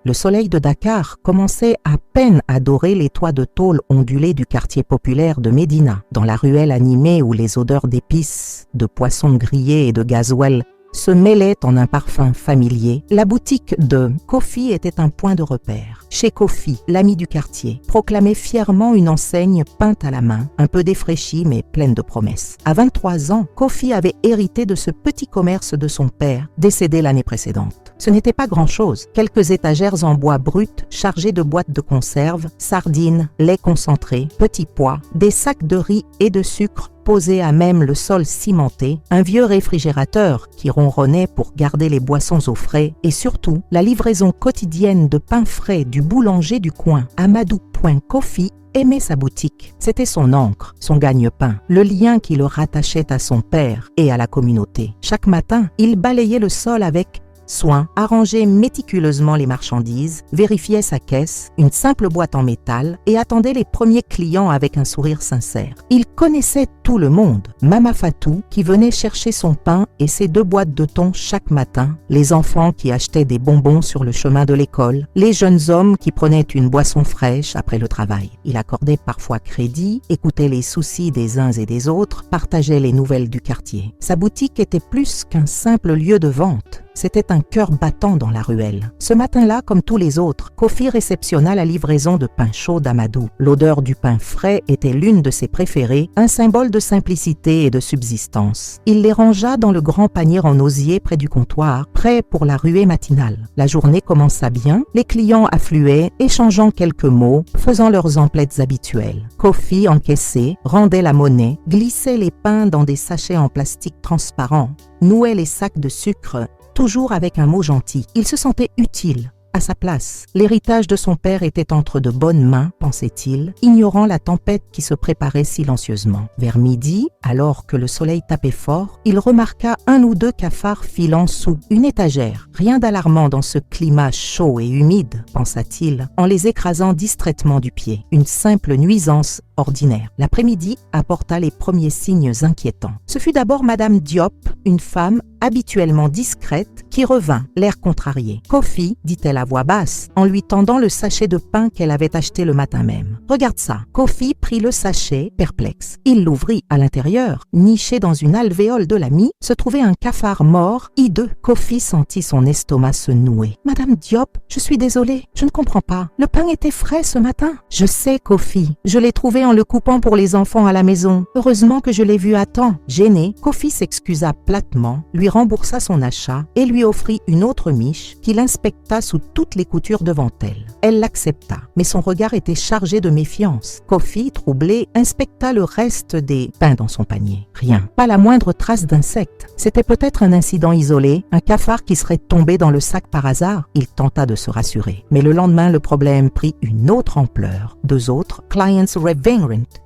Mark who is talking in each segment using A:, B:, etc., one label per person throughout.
A: Le soleil de Dakar commençait à peine à dorer les toits de tôle ondulés du quartier populaire de Médina. Dans la ruelle animée où les odeurs d'épices, de poissons grillés et de gasoil se mêlaient en un parfum familier, la boutique de Kofi était un point de repère. Chez Kofi, l'ami du quartier, proclamait fièrement une enseigne peinte à la main, un peu défraîchie mais pleine de promesses. À 23 ans, Kofi avait hérité de ce petit commerce de son père, décédé l'année précédente. Ce n'était pas grand-chose, quelques étagères en bois brut chargées de boîtes de conserve, sardines, lait concentré, petits pois, des sacs de riz et de sucre posé à même le sol cimenté, un vieux réfrigérateur qui ronronnait pour garder les boissons au frais et surtout la livraison quotidienne de pain frais du boulanger du coin. Amadou.Kofi aimait sa boutique. C'était son ancre, son gagne-pain, le lien qui le rattachait à son père et à la communauté. Chaque matin, il balayait le sol avec soin, arrangeait méticuleusement les marchandises, vérifiait sa caisse, une simple boîte en métal et attendait les premiers clients avec un sourire sincère. Il connaissait tout le monde. Mama Fatou qui venait chercher son pain et ses 2 boîtes de thon chaque matin, les enfants qui achetaient des bonbons sur le chemin de l'école, les jeunes hommes qui prenaient une boisson fraîche après le travail. Il accordait parfois crédit, écoutait les soucis des uns et des autres, partageait les nouvelles du quartier. Sa boutique était plus qu'un simple lieu de vente. C'était un cœur battant dans la ruelle. Ce matin-là, comme tous les autres, Kofi réceptionna la livraison de pain chaud d'Amadou. L'odeur du pain frais était l'une de ses préférées, un symbole de simplicité et de subsistance. Il les rangea dans le grand panier en osier près du comptoir, prêt pour la ruée matinale. La journée commença bien, les clients affluaient, échangeant quelques mots, faisant leurs emplettes habituelles. Kofi encaissait, rendait la monnaie, glissait les pains dans des sachets en plastique transparent, nouait les sacs de sucre, toujours avec un mot gentil. Il se sentait utile, à sa place. L'héritage de son père était entre de bonnes mains, pensait-il, ignorant la tempête qui se préparait silencieusement. Vers midi, alors que le soleil tapait fort, il remarqua 1 ou 2 cafards filant sous une étagère. Rien d'alarmant dans ce climat chaud et humide, pensa-t-il, en les écrasant distraitement du pied. Une simple nuisance ordinaire. L'après-midi apporta les premiers signes inquiétants. Ce fut d'abord Madame Diop, une femme habituellement discrète, qui revint, l'air contrarié. « Kofi », dit-elle à voix basse, en lui tendant le sachet de pain qu'elle avait acheté le matin même. « Regarde ça ». Kofi prit le sachet, perplexe. Il l'ouvrit. À l'intérieur, niché dans une alvéole de l'ami, se trouvait un cafard mort, hideux. Kofi sentit son estomac se nouer. « Madame Diop, je suis désolée, je ne comprends pas. Le pain était frais ce matin. »« Je sais, Kofi. Je l'ai trouvé en le coupant pour les enfants à la maison. Heureusement que je l'ai vu à temps. » Gêné, Kofi s'excusa platement, lui remboursa son achat et lui offrit une autre miche qu'il inspecta sous toutes les coutures devant elle. Elle l'accepta, mais son regard était chargé de méfiance. Kofi, troublé, inspecta le reste des pains dans son panier. Rien, pas la moindre trace d'insecte. C'était peut-être un incident isolé, un cafard qui serait tombé dans le sac par hasard. Il tenta de se rassurer. Mais le lendemain, le problème prit une autre ampleur. 2 autres, clients reverent.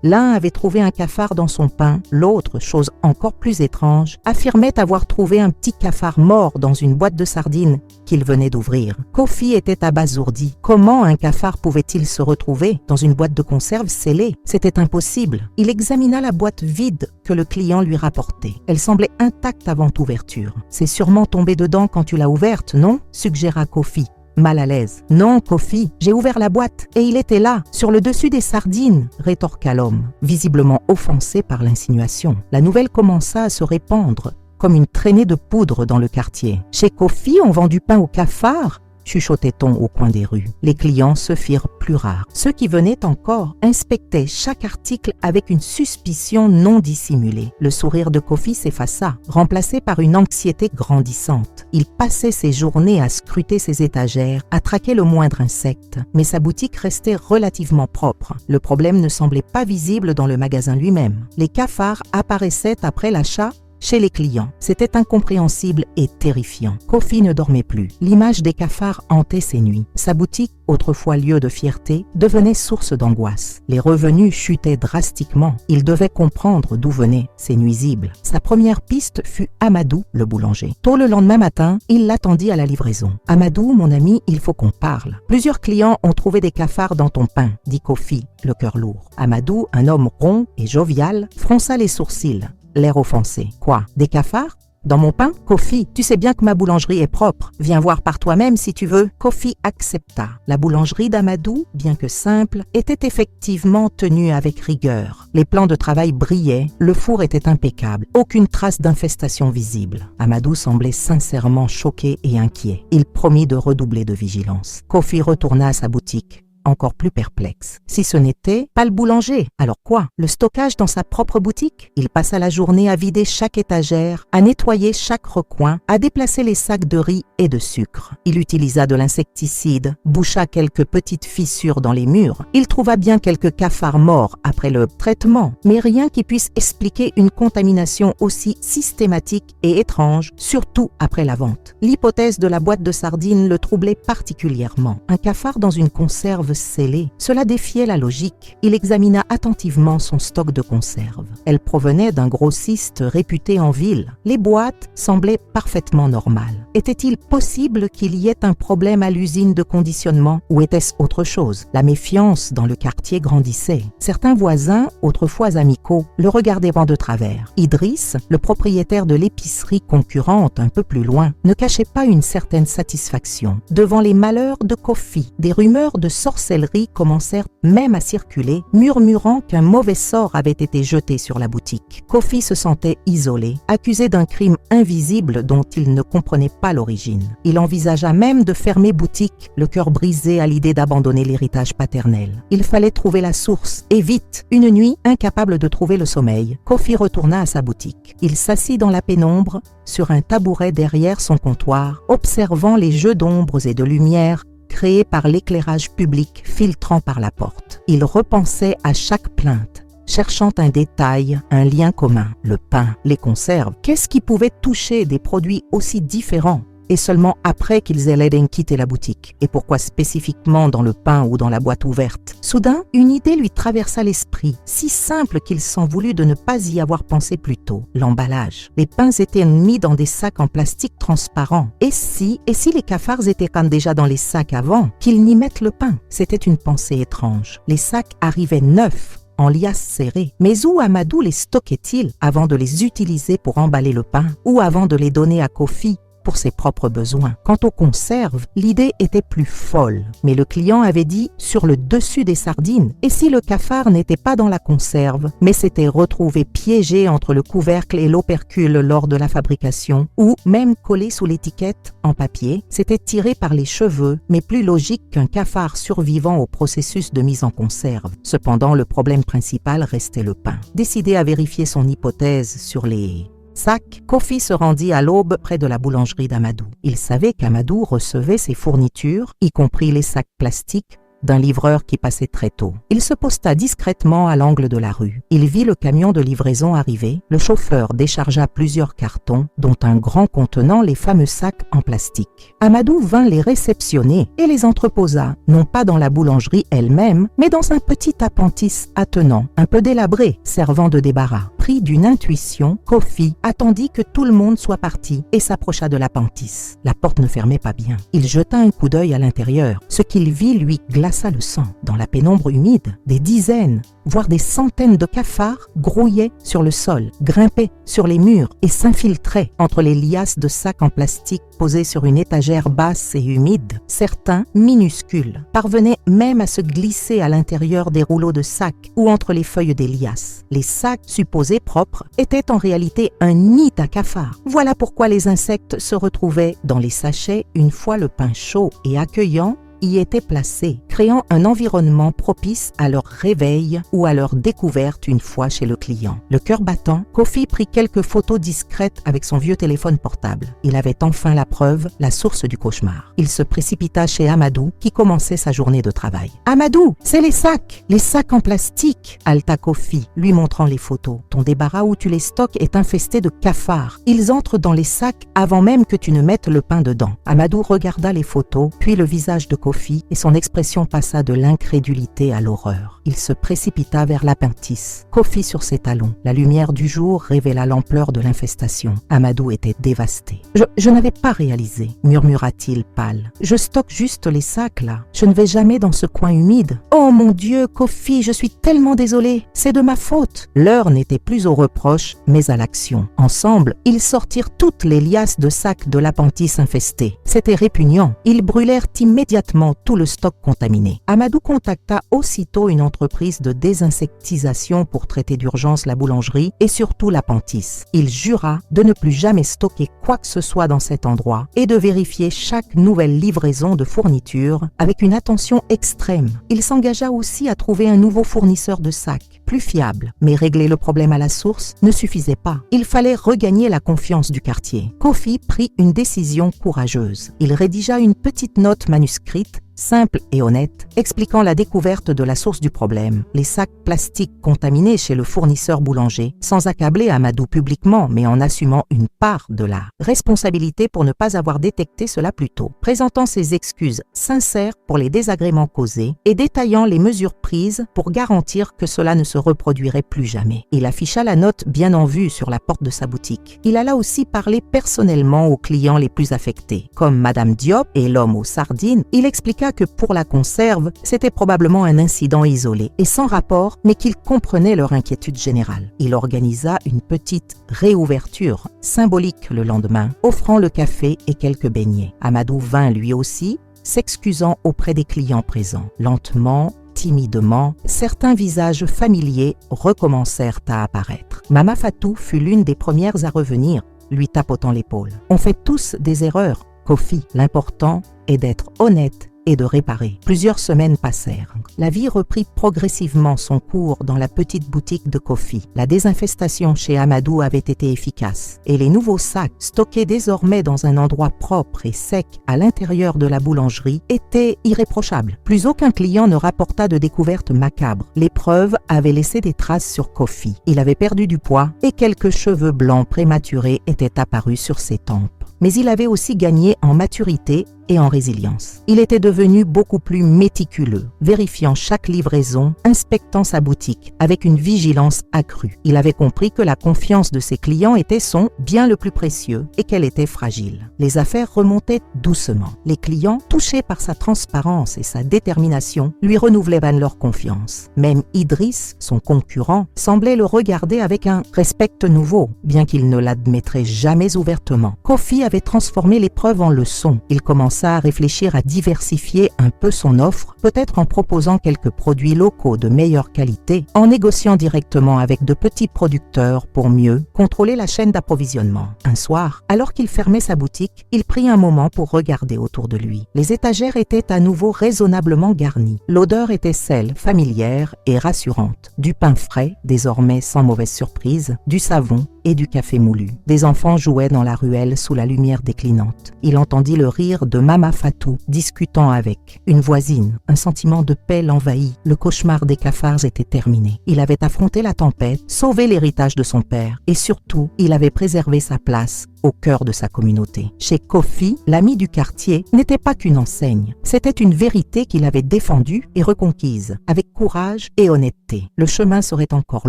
A: L'un avait trouvé un cafard dans son pain, l'autre, chose encore plus étrange, affirmait avoir trouvé un petit cafard mort dans une boîte de sardines qu'il venait d'ouvrir. Kofi était abasourdi. Comment un cafard pouvait-il se retrouver dans une boîte de conserve scellée? C'était impossible. Il examina la boîte vide que le client lui rapportait. Elle semblait intacte avant ouverture. « C'est sûrement tombé dedans quand tu l'as ouverte, non ?» suggéra Kofi, mal à l'aise. « Non, Kofi, j'ai ouvert la boîte et il était là, sur le dessus des sardines », rétorqua l'homme, visiblement offensé par l'insinuation. La nouvelle commença à se répandre comme une traînée de poudre dans le quartier. « Chez Kofi, on vend du pain au cafard ?» chuchotait-on au coin des rues. Les clients se firent plus rares. Ceux qui venaient encore inspectaient chaque article avec une suspicion non dissimulée. Le sourire de Kofi s'effaça, remplacé par une anxiété grandissante. Il passait ses journées à scruter ses étagères, à traquer le moindre insecte, mais sa boutique restait relativement propre. Le problème ne semblait pas visible dans le magasin lui-même. Les cafards apparaissaient après l'achat chez les clients. C'était incompréhensible et terrifiant. Kofi ne dormait plus. L'image des cafards hantait ses nuits. Sa boutique, autrefois lieu de fierté, devenait source d'angoisse. Les revenus chutaient drastiquement. Il devait comprendre d'où venaient ces nuisibles. Sa première piste fut Amadou, le boulanger. Tôt le lendemain matin, il l'attendit à la livraison. « Amadou, mon ami, il faut qu'on parle. Plusieurs clients ont trouvé des cafards dans ton pain, » dit Kofi, le cœur lourd. Amadou, un homme rond et jovial, fronça les sourcils, l'air offensé. « Quoi, des cafards ? Dans mon pain, Kofi, tu sais bien que ma boulangerie est propre. Viens voir par toi-même si tu veux. Kofi accepta. La boulangerie d'Amadou, bien que simple, était effectivement tenue avec rigueur. Les plans de travail brillaient, le four était impeccable, aucune trace d'infestation visible. Amadou semblait sincèrement choqué et inquiet. Il promit de redoubler de vigilance. Kofi retourna à sa boutique, encore plus perplexe. Si ce n'était pas le boulanger, alors quoi? Le stockage dans sa propre boutique? Il passa la journée à vider chaque étagère, à nettoyer chaque recoin, à déplacer les sacs de riz et de sucre. Il utilisa de l'insecticide, boucha quelques petites fissures dans les murs. Il trouva bien quelques cafards morts après le traitement, mais rien qui puisse expliquer une contamination aussi systématique et étrange, surtout après la vente. L'hypothèse de la boîte de sardines le troublait particulièrement. Un cafard dans une conserve scellée, cela défiait la logique. Il examina attentivement son stock de conserves. Elles provenaient d'un grossiste réputé en ville. Les boîtes semblaient parfaitement normales. Était-il possible qu'il y ait un problème à l'usine de conditionnement ou était-ce autre chose? La méfiance dans le quartier grandissait. Certains voisins, autrefois amicaux, le regardaient de travers. Idriss, le propriétaire de l'épicerie concurrente un peu plus loin, ne cachait pas une certaine satisfaction. Devant les malheurs de Kofi, des rumeurs de sorcellerie commencèrent même à circuler, murmurant qu'un mauvais sort avait été jeté sur la boutique. Kofi se sentait isolé, accusé d'un crime invisible dont il ne comprenait pas l'origine. Il envisagea même de fermer boutique, le cœur brisé à l'idée d'abandonner l'héritage paternel. Il fallait trouver la source, et vite. Une nuit, incapable de trouver le sommeil, Kofi retourna à sa boutique. Il s'assit dans la pénombre, sur un tabouret derrière son comptoir, observant les jeux d'ombres et de lumière créés par l'éclairage public filtrant par la porte. Il repensait à chaque plainte, cherchant un détail, un lien commun, le pain, les conserves. Qu'est-ce qui pouvait toucher des produits aussi différents? Et seulement après qu'ils allaient quitter la boutique. Et pourquoi spécifiquement dans le pain ou dans la boîte ouverte? Soudain, une idée lui traversa l'esprit, si simple qu'il s'en voulut de ne pas y avoir pensé plus tôt. L'emballage. Les pains étaient mis dans des sacs en plastique transparent. Et si les cafards étaient comme déjà dans les sacs avant, qu'ils n'y mettent le pain? C'était une pensée étrange. Les sacs arrivaient neufs, en liasses serrées. Mais où Amadou les stockait-il avant de les utiliser pour emballer le pain ou avant de les donner à Kofi pour ses propres besoins? Quant aux conserves, l'idée était plus folle. Mais le client avait dit sur le dessus des sardines. Et si le cafard n'était pas dans la conserve, mais s'était retrouvé piégé entre le couvercle et l'opercule lors de la fabrication, ou même collé sous l'étiquette en papier, c'était tiré par les cheveux, mais plus logique qu'un cafard survivant au processus de mise en conserve. Cependant, le problème principal restait le pain. Décidé à vérifier son hypothèse sur les sac, Kofi se rendit à l'aube près de la boulangerie d'Amadou. Il savait qu'Amadou recevait ses fournitures, y compris les sacs plastiques, d'un livreur qui passait très tôt. Il se posta discrètement à l'angle de la rue. Il vit le camion de livraison arriver. Le chauffeur déchargea plusieurs cartons, dont un grand contenant les fameux sacs en plastique. Amadou vint les réceptionner et les entreposa, non pas dans la boulangerie elle-même, mais dans un petit appentis attenant, un peu délabré, servant de débarras. Pris d'une intuition, Kofi attendit que tout le monde soit parti et s'approcha de l'appentis. La porte ne fermait pas bien. Il jeta un coup d'œil à l'intérieur. Ce qu'il vit lui glaça le sang. Dans la pénombre humide, des dizaines, voire des centaines de cafards grouillaient sur le sol, grimpaient sur les murs et s'infiltraient entre les liasses de sacs en plastique posés sur une étagère basse et humide. Certains, minuscules, parvenaient même à se glisser à l'intérieur des rouleaux de sacs ou entre les feuilles des liasses. Les sacs supposés propres étaient en réalité un nid à cafards. Voilà pourquoi les insectes se retrouvaient dans les sachets une fois le pain chaud et accueillant y étaient placés, créant un environnement propice à leur réveil ou à leur découverte une fois chez le client. Le cœur battant, Kofi prit quelques photos discrètes avec son vieux téléphone portable. Il avait enfin la preuve, la source du cauchemar. Il se précipita chez Amadou, qui commençait sa journée de travail. « Amadou, c'est les sacs en plastique !» haleta Kofi, lui montrant les photos. « Ton débarras où tu les stockes est infesté de cafards. Ils entrent dans les sacs avant même que tu ne mettes le pain dedans. » Amadou regarda les photos, puis le visage de Kofi et son expression passa de l'incrédulité à l'horreur. Il se précipita vers l'appentis. Kofi sur ses talons. La lumière du jour révéla l'ampleur de l'infestation. Amadou était dévasté. Je n'avais pas réalisé, murmura-t-il pâle. Je stocke juste les sacs là. Je ne vais jamais dans ce coin humide. Oh mon Dieu, Kofi, je suis tellement désolé. C'est de ma faute. L'heure n'était plus aux reproches, mais à l'action. Ensemble, ils sortirent toutes les liasses de sacs de l'appentis infesté. C'était répugnant. Ils brûlèrent immédiatement tout le stock contaminé. Amadou contacta aussitôt une entreprise de désinsectisation pour traiter d'urgence la boulangerie et surtout l'appentis. Il jura de ne plus jamais stocker quoi que ce soit dans cet endroit et de vérifier chaque nouvelle livraison de fourniture avec une attention extrême. Il s'engagea aussi à trouver un nouveau fournisseur de sacs, plus fiable. Mais régler le problème à la source ne suffisait pas. Il fallait regagner la confiance du quartier. Kofi prit une décision courageuse. Il rédigea une petite note manuscrite simple et honnête, expliquant la découverte de la source du problème, les sacs plastiques contaminés chez le fournisseur boulanger, sans accabler Amadou publiquement, mais en assumant une part de la responsabilité pour ne pas avoir détecté cela plus tôt, présentant ses excuses sincères pour les désagréments causés et détaillant les mesures prises pour garantir que cela ne se reproduirait plus jamais. Il afficha la note bien en vue sur la porte de sa boutique. Il alla aussi parler personnellement aux clients les plus affectés, comme Madame Diop et l'homme aux sardines. Il expliqua que pour la conserve, c'était probablement un incident isolé et sans rapport, mais qu'il comprenait leur inquiétude générale. Il organisa une petite réouverture symbolique le lendemain, offrant le café et quelques beignets. Amadou vint lui aussi, s'excusant auprès des clients présents. Lentement, timidement, certains visages familiers recommencèrent à apparaître. Mama Fatou fut l'une des premières à revenir, lui tapotant l'épaule. On fait tous des erreurs, Kofi. L'important est d'être honnête et de réparer. Plusieurs semaines passèrent. La vie reprit progressivement son cours dans la petite boutique de Kofi. La désinfestation chez Amadou avait été efficace et les nouveaux sacs, stockés désormais dans un endroit propre et sec à l'intérieur de la boulangerie, étaient irréprochables. Plus aucun client ne rapporta de découvertes macabres. Les preuves avaient laissé des traces sur Kofi. Il avait perdu du poids et quelques cheveux blancs prématurés étaient apparus sur ses tempes. Mais il avait aussi gagné en maturité et en résilience. Il était devenu beaucoup plus méticuleux, vérifiant chaque livraison, inspectant sa boutique avec une vigilance accrue. Il avait compris que la confiance de ses clients était son bien le plus précieux et qu'elle était fragile. Les affaires remontaient doucement. Les clients, touchés par sa transparence et sa détermination, lui renouvelaient leur confiance. Même Idriss, son concurrent, semblait le regarder avec un respect nouveau, bien qu'il ne l'admettrait jamais ouvertement. Kofi avait transformé l'épreuve en leçon. Il commença à réfléchir à diversifier un peu son offre, peut-être en proposant quelques produits locaux de meilleure qualité, en négociant directement avec de petits producteurs pour mieux contrôler la chaîne d'approvisionnement. Un soir, alors qu'il fermait sa boutique, il prit un moment pour regarder autour de lui. Les étagères étaient à nouveau raisonnablement garnies. L'odeur était celle familière et rassurante. Du pain frais, désormais sans mauvaise surprise, du savon et du café moulu. Des enfants jouaient dans la ruelle sous la lumière déclinante. Il entendit le rire de Mama Fatou discutant avec une voisine. Un sentiment de paix l'envahit. Le cauchemar des cafards était terminé. Il avait affronté la tempête, sauvé l'héritage de son père et surtout, il avait préservé sa place au cœur de sa communauté. Chez Kofi, l'ami du quartier n'était pas qu'une enseigne. C'était une vérité qu'il avait défendue et reconquise, avec courage et honnêteté. Le chemin serait encore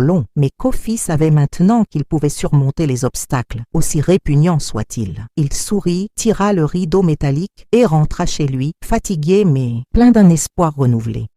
A: long, mais Kofi savait maintenant qu'il pouvait surmonter les obstacles, aussi répugnants soient-ils. Il sourit, tira le rideau métallique et rentra chez lui, fatigué mais plein d'un espoir renouvelé.